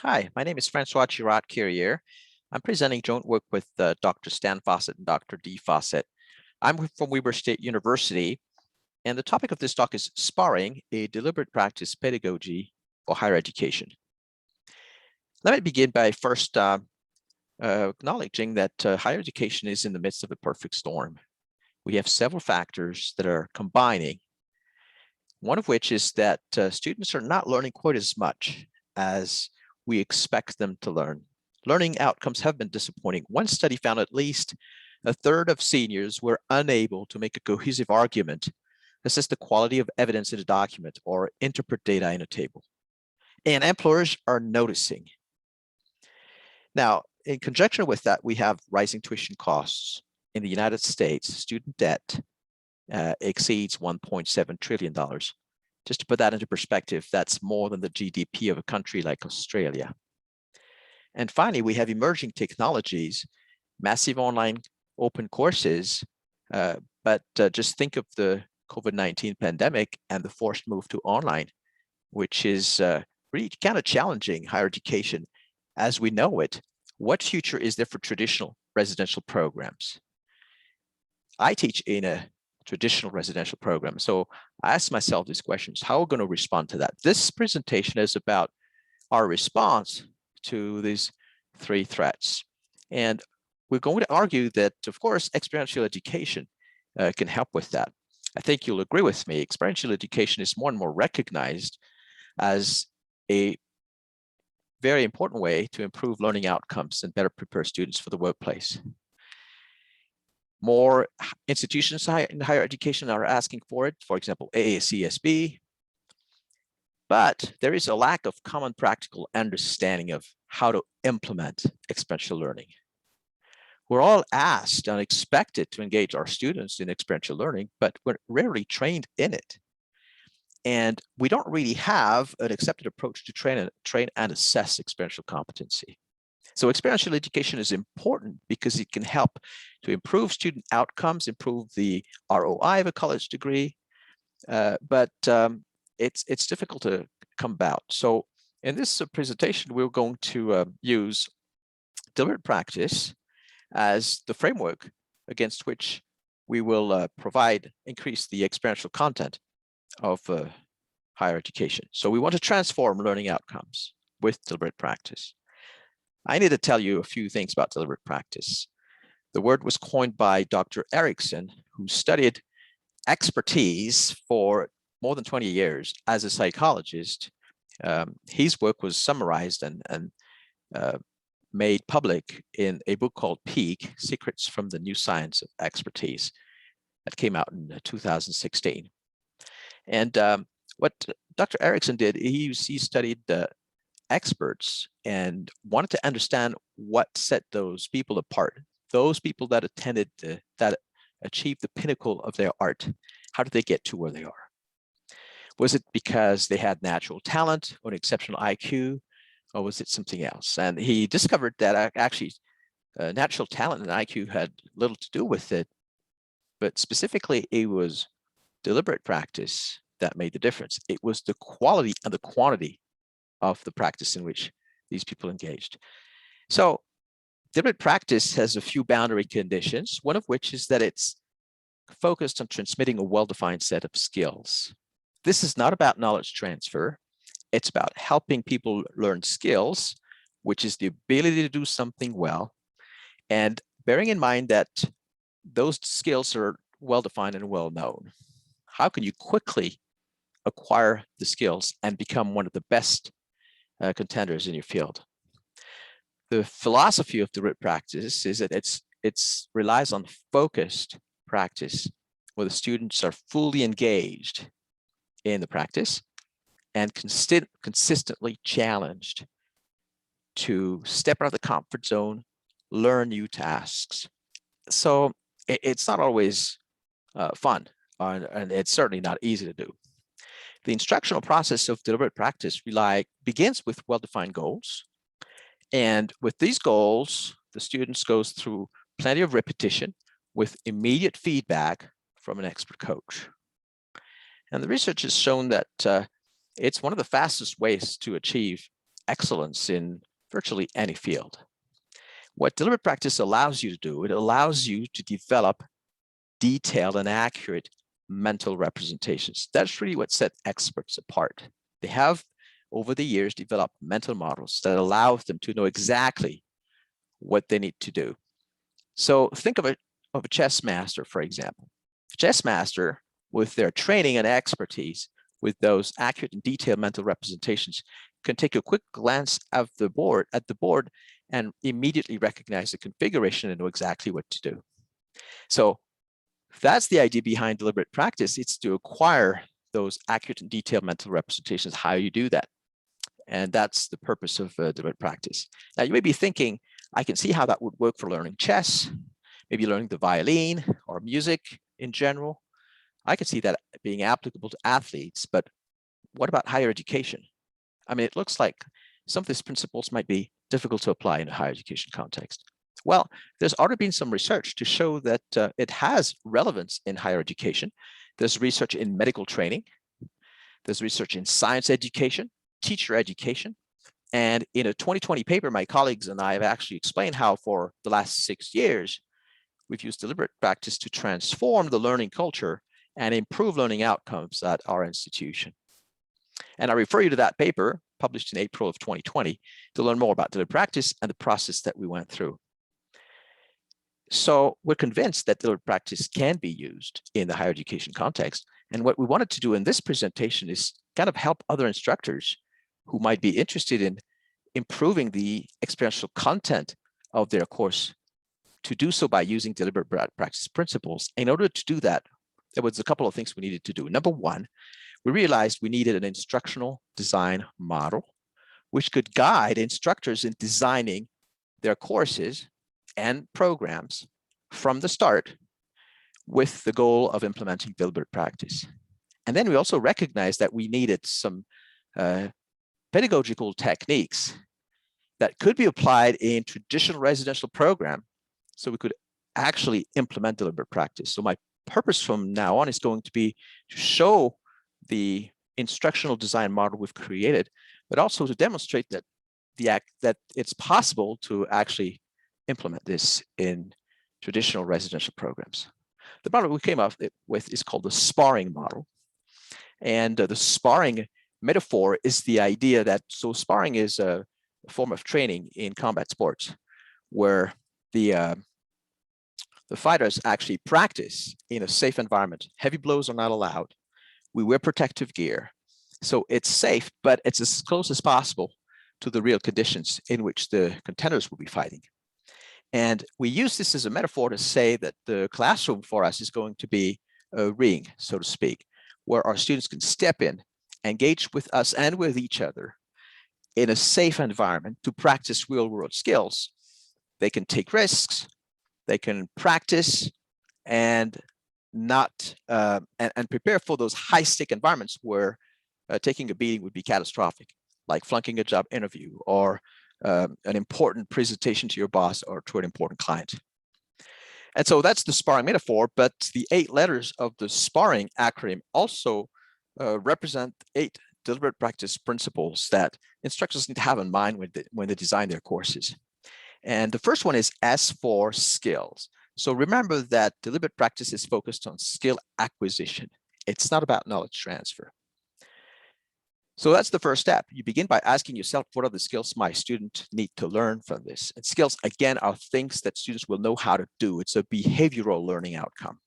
Hi, my name is Francois Girard-Carrier. I'm presenting joint work with Dr. Stan Fawcett and Dr. Dee Fawcett. I'm from Weber State University, and the topic of this talk is SPARRING, a deliberate practice pedagogy for higher education. Let me begin by first acknowledging that higher education is in the midst of a perfect storm. We have several factors that are combining, one of which is that students are not learning quite as much as we expect them to learn. Learning outcomes have been disappointing. One study found at least a third of seniors were unable to make a cohesive argument, assess the quality of evidence in a document, or interpret data in a table. And employers are noticing. Now, in conjunction with that, we have rising tuition costs. In the United States, student debt exceeds $1.7 trillion. Just to put that into perspective, that's more than the GDP of a country like Australia. And finally, we have emerging technologies, massive online open courses, but just think of the COVID-19 pandemic and the forced move to online, which is really kind of challenging higher education as we know it. What future is there for traditional residential programs? I teach in a traditional residential program. So I asked myself these questions: how are we going to respond to that? This presentation is about our response to these three threats. And we're going to argue that, of course, experiential education can help with that. I think you'll agree with me. Experiential education is more and more recognized as a very important way to improve learning outcomes and better prepare students for the workplace. More institutions in higher education are asking for it, for example, AACSB. But there is a lack of common practical understanding of how to implement experiential learning. We're all asked and expected to engage our students in experiential learning, but we're rarely trained in it. And we don't really have an accepted approach to train and assess experiential competency. So experiential education is important because it can help to improve student outcomes, improve the ROI of a college degree, but it's difficult to come about. So in this presentation, we're going to use deliberate practice as the framework against which we will increase the experiential content of higher education. So we want to transform learning outcomes with deliberate practice. I need to tell you a few things about deliberate practice. The word was coined by Dr. Erickson, who studied expertise for more than 20 years as a psychologist. His work was summarized and made public in a book called Peak: Secrets from the New Science of Expertise, that came out in 2016. And what Dr. Erickson did, he studied experts and wanted to understand what set those people apart, those people that that achieved the pinnacle of their art. How did they get to where they are? Was it because they had natural talent or an exceptional IQ, or was it something else? And he discovered that actually natural talent and IQ had little to do with it, but specifically it was deliberate practice that made the difference. It was the quality and the quantity of the practice in which these people engaged. So deliberate practice has a few boundary conditions, one of which is that it's focused on transmitting a well-defined set of skills. This is not about knowledge transfer. It's about helping people learn skills, which is the ability to do something well, and bearing in mind that those skills are well-defined and well-known. How can you quickly acquire the skills and become one of the best contenders in your field? The philosophy of deliberate practice is that it relies on focused practice, where the students are fully engaged in the practice and consistently challenged to step out of the comfort zone, learn new tasks. So it's not always fun, and it's certainly not easy to do. The instructional process of deliberate practice begins with well-defined goals. And with these goals, the students goes through plenty of repetition with immediate feedback from an expert coach. And the research has shown that it's one of the fastest ways to achieve excellence in virtually any field. What deliberate practice allows you to do, it allows you to develop detailed and accurate mental representations. That's really what set experts apart. They have, over the years, developed mental models that allow them to know exactly what they need to do. So think of a chess master, for example. A chess master, with their training and expertise, with those accurate and detailed mental representations, can take a quick glance at the board, and immediately recognize the configuration and know exactly what to do. So that's the idea behind deliberate practice. It's to acquire those accurate and detailed mental representations, how you do that. And that's the purpose of deliberate practice. Now, you may be thinking, I can see how that would work for learning chess, maybe learning the violin or music in general. I could see that being applicable to athletes, but what about higher education? I mean, it looks like some of these principles might be difficult to apply in a higher education context. Well, there's already been some research to show that it has relevance in higher education. There's research in medical training. There's research in science education, teacher education. And in a 2020 paper, my colleagues and I have actually explained how for the last 6 years, we've used deliberate practice to transform the learning culture and improve learning outcomes at our institution. And I refer you to that paper published in April of 2020 to learn more about deliberate practice and the process that we went through. So we're convinced that deliberate practice can be used in the higher education context. And what we wanted to do in this presentation is kind of help other instructors who might be interested in improving the experiential content of their course to do so by using deliberate practice principles. In order to do that, there was a couple of things we needed to do. Number one, we realized we needed an instructional design model, which could guide instructors in designing their courses and programs from the start with the goal of implementing deliberate practice. And then we also recognized that we needed some pedagogical techniques that could be applied in traditional residential program so we could actually implement deliberate practice. So my purpose from now on is going to be to show the instructional design model we've created, but also to demonstrate that that it's possible to actually implement this in traditional residential programs. The model we came up with is called the SPARRING model. And the SPARRING metaphor is the idea that, so sparring is a form of training in combat sports where the fighters actually practice in a safe environment. Heavy blows are not allowed. We wear protective gear. So it's safe, but it's as close as possible to the real conditions in which the contenders will be fighting. And we use this as a metaphor to say that the classroom for us is going to be a ring, so to speak, where our students can step in, engage with us and with each other in a safe environment to practice real-world skills. They can take risks, they can practice, and prepare for those high-stake environments where taking a beating would be catastrophic, like flunking a job interview or an important presentation to your boss or to an important client. And so that's the SPARRING metaphor, but the 8 letters of the SPARRING acronym also represent 8 deliberate practice principles that instructors need to have in mind when they design their courses. And the first one is S for skills. So remember that deliberate practice is focused on skill acquisition. It's not about knowledge transfer. So that's the first step. You begin by asking yourself, what are the skills my student need to learn from this? And skills, again, are things that students will know how to do. It's a behavioral learning outcome.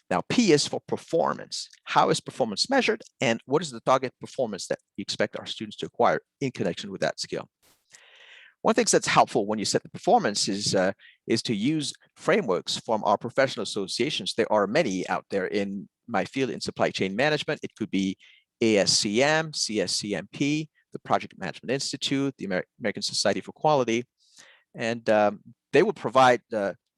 Now, P is for performance. How is performance measured? And what is the target performance that we expect our students to acquire in connection with that skill? One thing that's helpful when you set the performance is to use frameworks from our professional associations. There are many out there in my field in supply chain management. It could be ASCM, CSCMP, the Project Management Institute, the American Society for Quality, and they will provide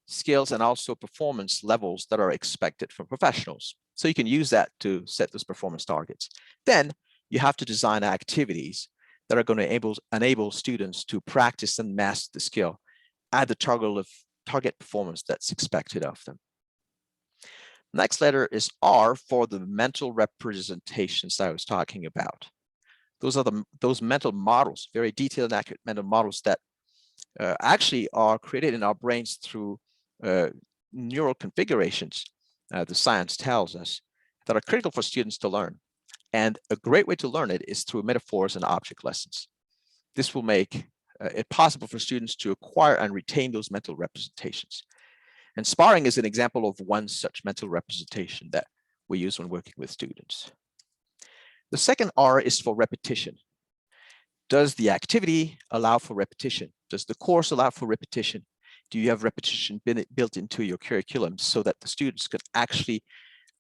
skills and also performance levels that are expected from professionals. So you can use that to set those performance targets. Then you have to design activities that are going to enable students to practice and master the skill at the target performance that's expected of them. Next letter is R for the mental representations that I was talking about. Those are those mental models, very detailed and accurate mental models that actually are created in our brains through neural configurations, the science tells us, that are critical for students to learn. And a great way to learn it is through metaphors and object lessons. This will make it possible for students to acquire and retain those mental representations. And sparring is an example of one such mental representation that we use when working with students. The second R is for repetition. Does the activity allow for repetition? Does the course allow for repetition? Do you have repetition built into your curriculum so that the students can actually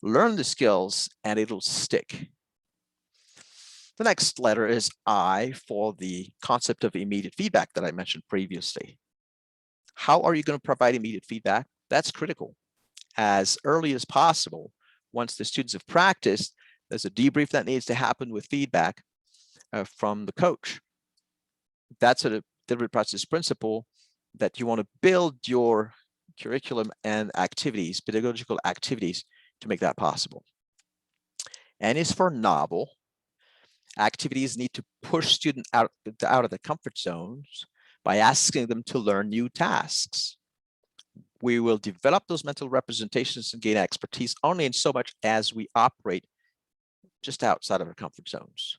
learn the skills and it'll stick? The next letter is I for the concept of immediate feedback that I mentioned previously. How are you going to provide immediate feedback? That's critical. As early as possible, once the students have practiced, there's a debrief that needs to happen with feedback from the coach. That's a deliberate practice principle that you want to build your curriculum and activities, pedagogical activities, to make that possible. And is for novel. Activities need to push students out of the comfort zones by asking them to learn new tasks. We will develop those mental representations and gain expertise only in so much as we operate just outside of our comfort zones.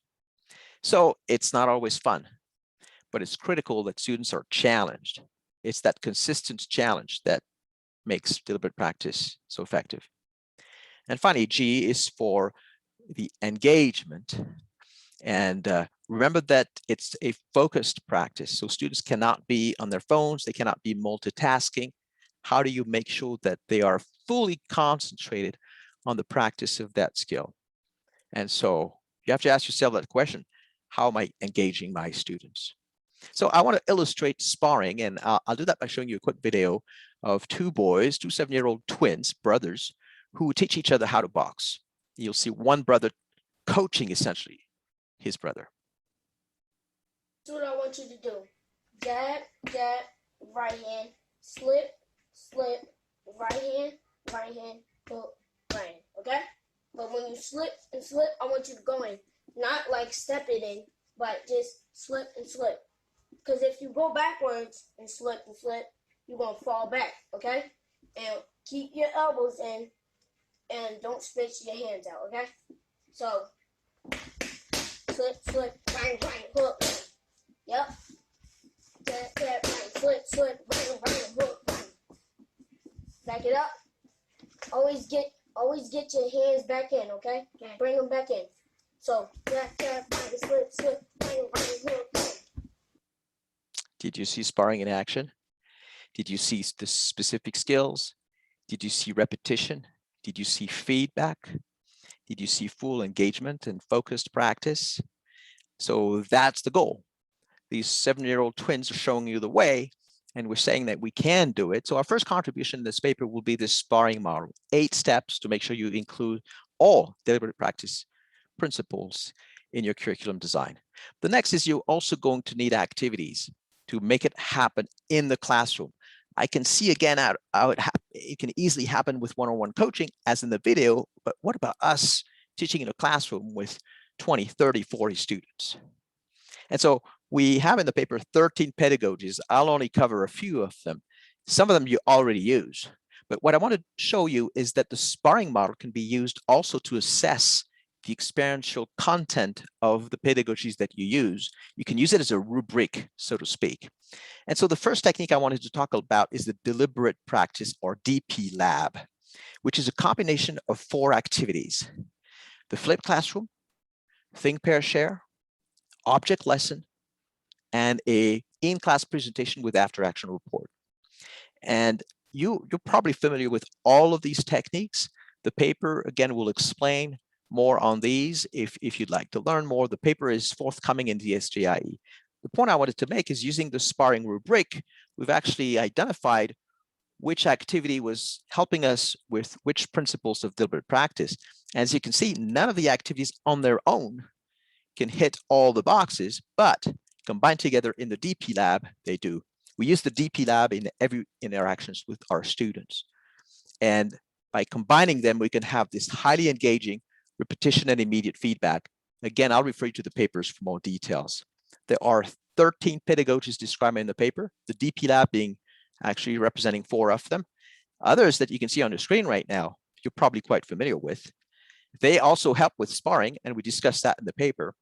So it's not always fun, but it's critical that students are challenged. It's that consistent challenge that makes deliberate practice so effective. And finally, G is for the engagement. And remember that it's a focused practice. So students cannot be on their phones. They cannot be multitasking. How do you make sure that they are fully concentrated on the practice of that skill? And so you have to ask yourself that question: how am I engaging my students? So I want to illustrate sparring, and I'll do that by showing you a quick video of two boys, two 7-year-old twins, brothers, who teach each other how to box. You'll see one brother coaching essentially his brother. That's what I want you to do. Jab, jab, right hand, slip, slip, right hand, hook, right hand, okay? But when you slip and slip, I want you to go in. Not like step it in, but just slip and slip. Because if you go backwards and slip, you're going to fall back, okay? And keep your elbows in and don't stretch your hands out, okay? So, slip, slip, bang, bang, hook. Yep. Tap, tap, bang, slip, slip, bang, bang, hook, bang. Back it up. Always get your hands back in, okay? Bring them back in. So, tap, tap, bang, slip, slip, bang, bang, hook, bang. Did you see sparring in action? Did you see the specific skills? Did you see repetition? Did you see feedback? Did you see full engagement and focused practice? So that's the goal. These 7-year-old twins are showing you the way, and we're saying that we can do it. So our first contribution in this paper will be this sparring model, 8 steps to make sure you include all deliberate practice principles in your curriculum design. The next is you're also going to need activities to make it happen in the classroom. I can see again how it can easily happen with one-on-one coaching as in the video, but what about us teaching in a classroom with 20, 30, 40 students? And so we have in the paper 13 pedagogies. I'll only cover a few of them. Some of them you already use. But what I want to show you is that the sparring model can be used also to assess the experiential content of the pedagogies that you use. You can use it as a rubric, so to speak. And so the first technique I wanted to talk about is the deliberate practice, or DP lab, which is a combination of 4 activities: the flipped classroom, think, pair, share, object lesson, and a in-class presentation with after-action report. And you're probably familiar with all of these techniques. The paper, again, will explain more on these if you'd like to learn more. The paper is forthcoming in the SJIE. The point I wanted to make is using the sparring rubric, we've actually identified which activity was helping us with which principles of deliberate practice. As you can see, none of the activities on their own can hit all the boxes, but combined together in the DP lab, they do. We use the DP lab in every interactions with our students. And by combining them, we can have this highly engaging repetition and immediate feedback Again, I'll refer you to the papers for more details. There are 13 pedagogies described in the paper, the DP Lab being actually representing 4 of them. Others that you can see on the screen right now, you're probably quite familiar with. They also help with sparring, and we discussed that in the paper.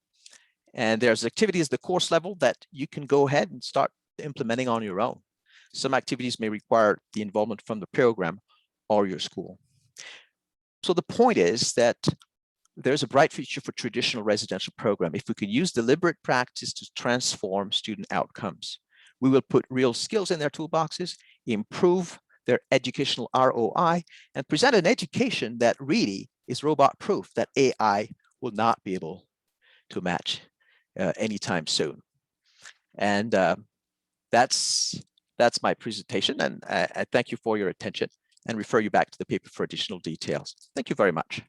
And there's activities at the course level that you can go ahead and start implementing on your own. Some activities may require the involvement from the program or your school. So the point is that there's a bright future for traditional residential program if we can use deliberate practice to transform student outcomes. We will put real skills in their toolboxes, improve their educational ROI, and present an education that really is robot proof that AI will not be able to match anytime soon. And that's my presentation, and I thank you for your attention and refer you back to the paper for additional details. Thank you very much.